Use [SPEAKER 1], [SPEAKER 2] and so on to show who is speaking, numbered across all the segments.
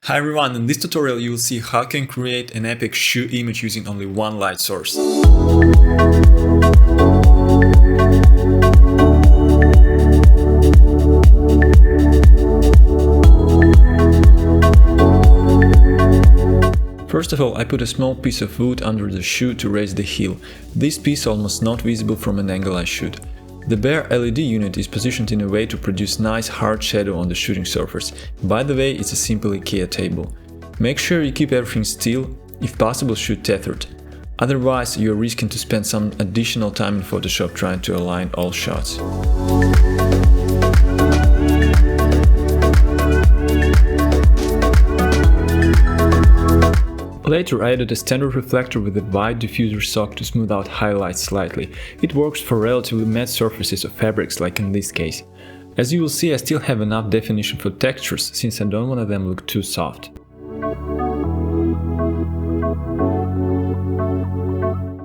[SPEAKER 1] Hi everyone, in this tutorial you will see how you can create an epic shoe image using only one light source. First of all, I put a small piece of wood under the shoe to raise the heel. This piece almost not visible from an angle I shoot. The bare LED unit is positioned in a way to produce nice hard shadow on the shooting surface. By the way, it's a simple IKEA table. Make sure you keep everything still, if possible shoot tethered. Otherwise, you're risking to spend some additional time in Photoshop trying to align all shots. Later I added a standard reflector with a wide diffuser sock to smooth out highlights slightly. It works for relatively matte surfaces of fabrics like in this case. As you will see, I still have enough definition for textures since I don't want them to look too soft.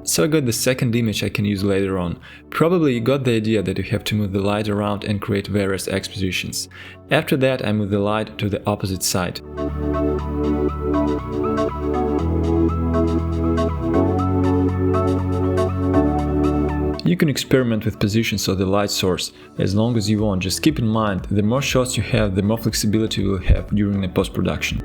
[SPEAKER 1] So I got the second image I can use later on. Probably you got the idea that you have to move the light around and create various expositions. After that I move the light to the opposite side. You can experiment with positions of the light source as long as you want. Just keep in mind, the more shots you have, the more flexibility you will have during the post-production.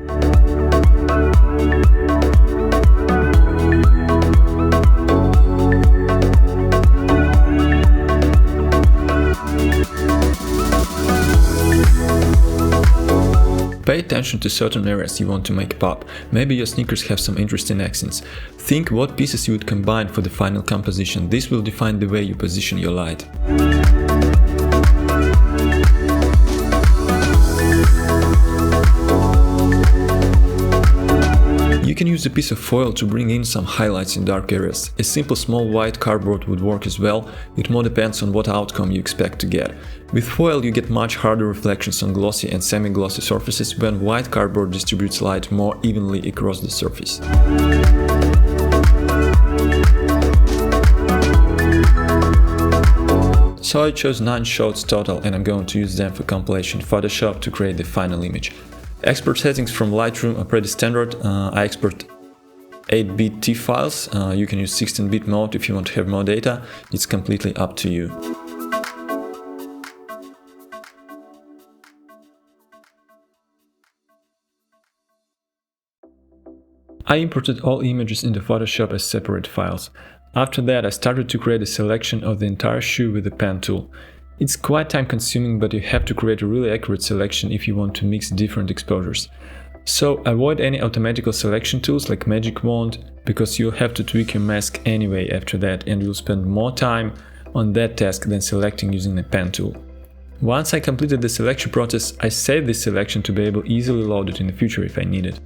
[SPEAKER 1] Pay attention to certain areas you want to make pop. Maybe your sneakers have some interesting accents. Think what pieces you would combine for the final composition. This will define the way you position your light. You can use a piece of foil to bring in some highlights in dark areas. A simple small white cardboard would work as well, it more depends on what outcome you expect to get. With foil you get much harder reflections on glossy and semi-glossy surfaces when white cardboard distributes light more evenly across the surface. So I chose 9 shots total and I'm going to use them for compilation in Photoshop to create the final image. Export settings from Lightroom are pretty standard. I export 8-bit TIFF files. You can use 16-bit mode if you want to have more data. It's completely up to you. I imported all images into Photoshop as separate files. After that I started to create a selection of the entire shoe with the pen tool. It's quite time consuming, but you have to create a really accurate selection if you want to mix different exposures. So avoid any automatical selection tools like Magic Wand, because you'll have to tweak your mask anyway after that and you'll spend more time on that task than selecting using a pen tool. Once I completed the selection process, I saved this selection to be able to easily load it in the future if I need it.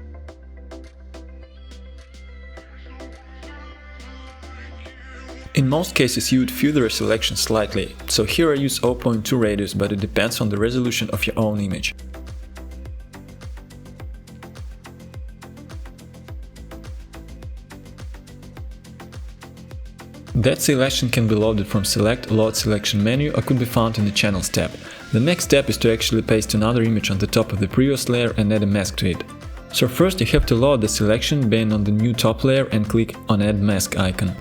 [SPEAKER 1] In most cases you would filter a selection slightly, so here I use 0.2 radius, but it depends on the resolution of your own image. That selection can be loaded from Select, Load Selection menu or could be found in the Channels tab. The next step is to actually paste another image on the top of the previous layer and add a mask to it. So first you have to load the selection, being on the new top layer and click on Add Mask icon.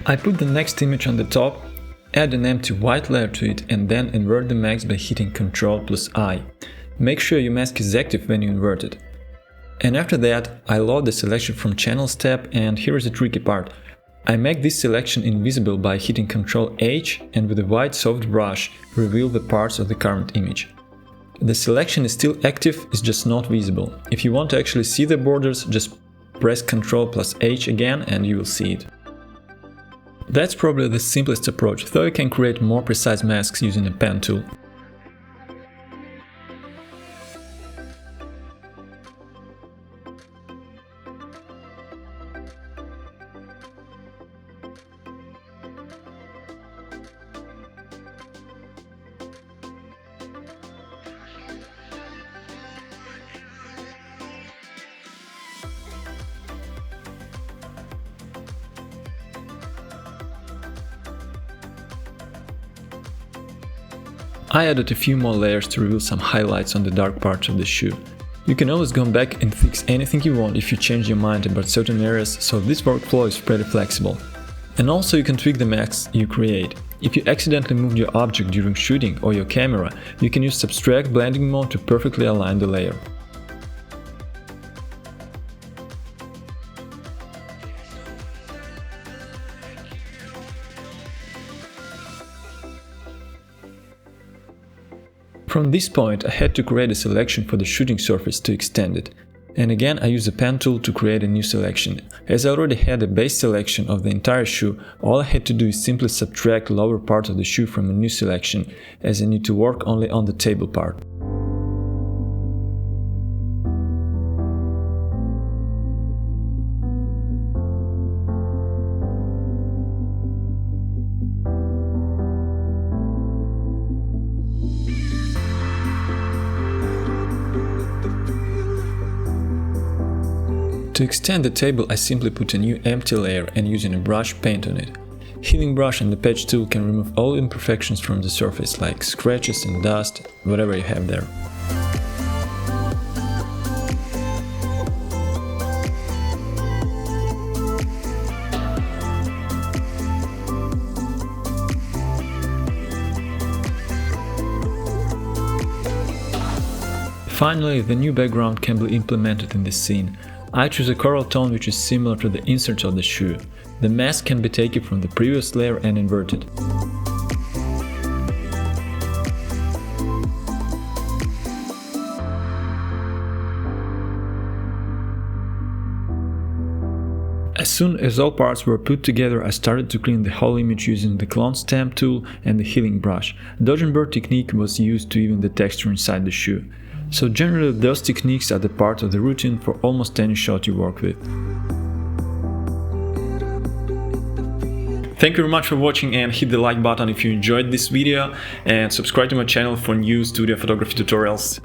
[SPEAKER 1] I put the next image on the top, add an empty white layer to it and then invert the mask by hitting Ctrl+I. Make sure your mask is active when you invert it. And after that, I load the selection from Channels tab, and here is the tricky part. I make this selection invisible by hitting Ctrl+H and with a white soft brush reveal the parts of the current image. The selection is still active, it's just not visible. If you want to actually see the borders, just press Ctrl+H again and you will see it. That's probably the simplest approach, though you can create more precise masks using a pen tool. I added a few more layers to reveal some highlights on the dark parts of the shoe. You can always go back and fix anything you want if you change your mind about certain areas, so this workflow is pretty flexible. And also you can tweak the masks you create. If you accidentally moved your object during shooting or your camera, you can use Subtract blending mode to perfectly align the layer. From this point, I had to create a selection for the shooting surface to extend it. And again, I use the pen tool to create a new selection. As I already had a base selection of the entire shoe, all I had to do is simply subtract the lower part of the shoe from a new selection, as I need to work only on the table part. To extend the table, I simply put a new empty layer and using a brush paint on it. Healing brush and the patch tool can remove all imperfections from the surface, like scratches and dust, whatever you have there. Finally, the new background can be implemented in this scene. I choose a coral tone which is similar to the insert of the shoe. The mask can be taken from the previous layer and inverted. As soon as all parts were put together, I started to clean the whole image using the clone stamp tool and the healing brush. Dodge and burn technique was used to even the texture inside the shoe. So generally those techniques are the part of the routine for almost any shot you work with. Thank you very much for watching, and hit the like button if you enjoyed this video, and subscribe to my channel for new studio photography tutorials.